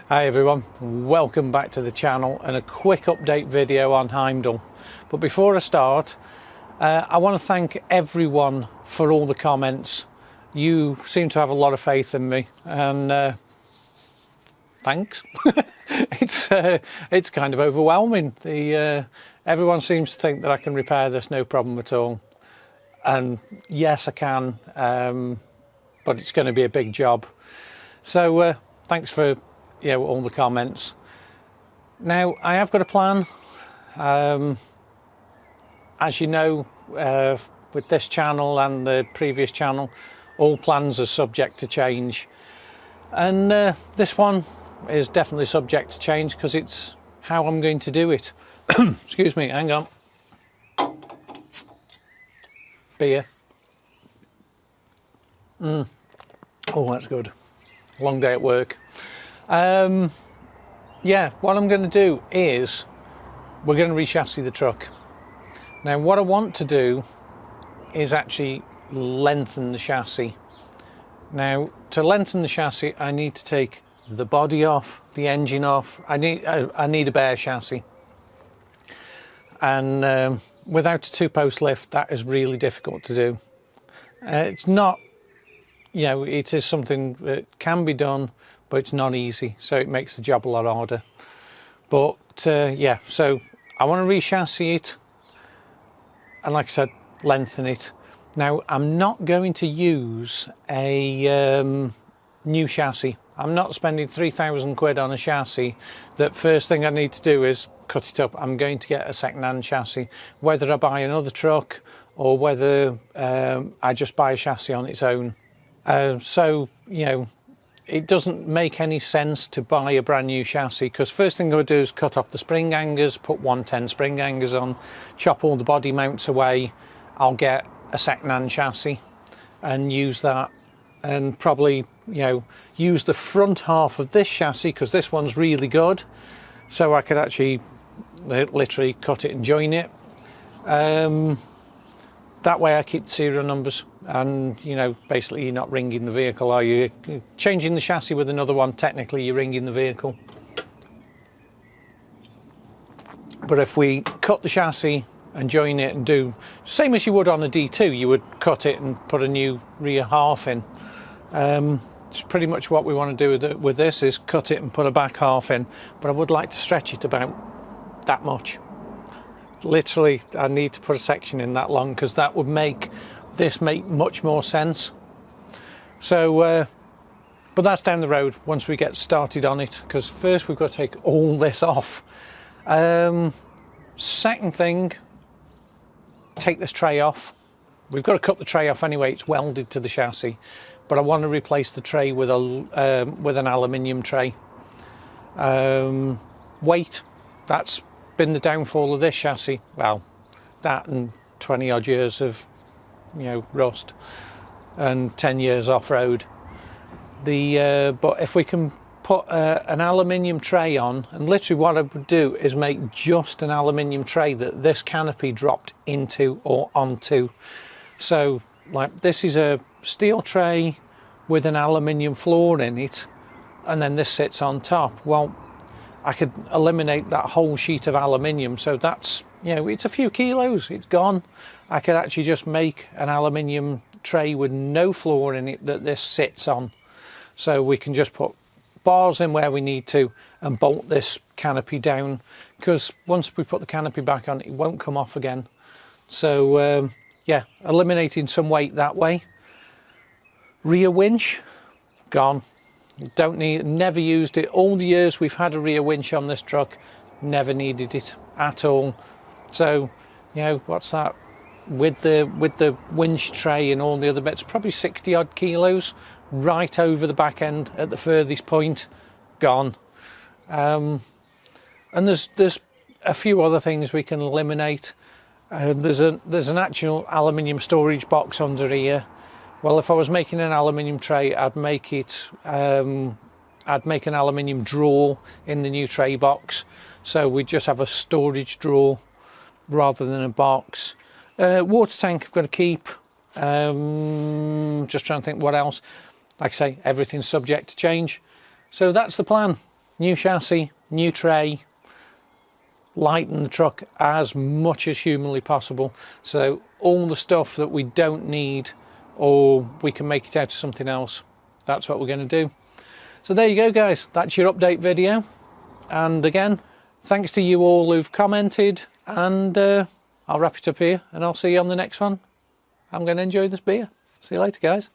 Hi everyone, welcome back to the channel and a quick update video on Heimdall. But before I start, I want to thank everyone for all the comments. You seem to have a lot of faith in me, and thanks. It's kind of overwhelming. Everyone seems to think that I can repair this no problem at all, and yes I can, but it's going to be a big job. So thanks for all the comments. Now I have got a plan. As you know, with this channel and the previous channel, all plans are subject to change, and this one is definitely subject to change because it's how I'm going to do it. Excuse me, hang on. Beer. Oh, that's good. Long day at work. Yeah, what I'm going to do is we're going to re-chassis the truck. Now what I want to do is actually lengthen the chassis. Now to lengthen the chassis I need to take the body off, the engine off. I need a bare chassis, and without a two-post lift that is really difficult to do. It's not, it is something that can be done, but it's not easy, so it makes the job a lot harder. But yeah, so I want to re-chassis it, and like I said, lengthen it. Now I'm not going to use a new chassis. I'm not spending 3,000 quid on a chassis that first thing I need to do is cut it up. I'm going to get a second-hand chassis, whether I buy another truck or whether I just buy a chassis on its own. So it doesn't make any sense to buy a brand new chassis, because first thing I would do is cut off the spring hangers, put 110 spring hangers on, chop all the body mounts away. I'll get a second-hand chassis and use that, and probably use the front half of this chassis because this one's really good, so I could actually literally cut it and join it. That way I keep the serial numbers, and basically you're not ringing the vehicle, are you? Changing the chassis with another one, technically you're ringing the vehicle. But if we cut the chassis and join it and do same as you would on a D2, you would cut it and put a new rear half in. It's pretty much what we want to do with this, is cut it and put a back half in, but I would like to stretch it about that much. Literally I need to put a section in that long, because that would make this make much more sense. So but that's down the road once we get started on it, because first we've got to take all this off. Second thing, take this tray off. We've got to cut the tray off anyway, it's welded to the chassis, but I want to replace the tray with an aluminium tray. Weight, that's been the downfall of this chassis. Well, that and 20 odd years of rust and 10 years off-road. But if we can put an aluminium tray on, and literally what I would do is make just an aluminium tray that this canopy dropped into or onto. So like this is a steel tray with an aluminium floor in it, and then this sits on top. Well, I could eliminate that whole sheet of aluminium, so that's, it's a few kilos, it's gone. I could actually just make an aluminium tray with no floor in it that this sits on, so we can just put bars in where we need to and bolt this canopy down, because once we put the canopy back on it won't come off again. So yeah, eliminating some weight that way. Rear winch, gone. Don't need, never used it. All the years we've had a rear winch on this truck, never needed it at all. So what's that, with the winch tray and all the other bits, probably 60 odd kilos right over the back end at the furthest point, gone. And there's a few other things we can eliminate. There's an actual aluminium storage box under here. Well, if I was making an aluminium tray, I'd make an aluminium drawer in the new tray box, so we just have a storage drawer rather than a box. Water tank I've got to keep. Just trying to think what else. Like I say, everything's subject to change. So that's the plan. new chassis, new tray, lighten the truck as much as humanly possible. So all the stuff that we don't need, or we can make it out to something else, that's what we're going to do. So there you go, guys, that's your update video. And again, thanks to you all who've commented, and I'll wrap it up here and I'll see you on the next one. I'm going to enjoy this beer. See you later, guys.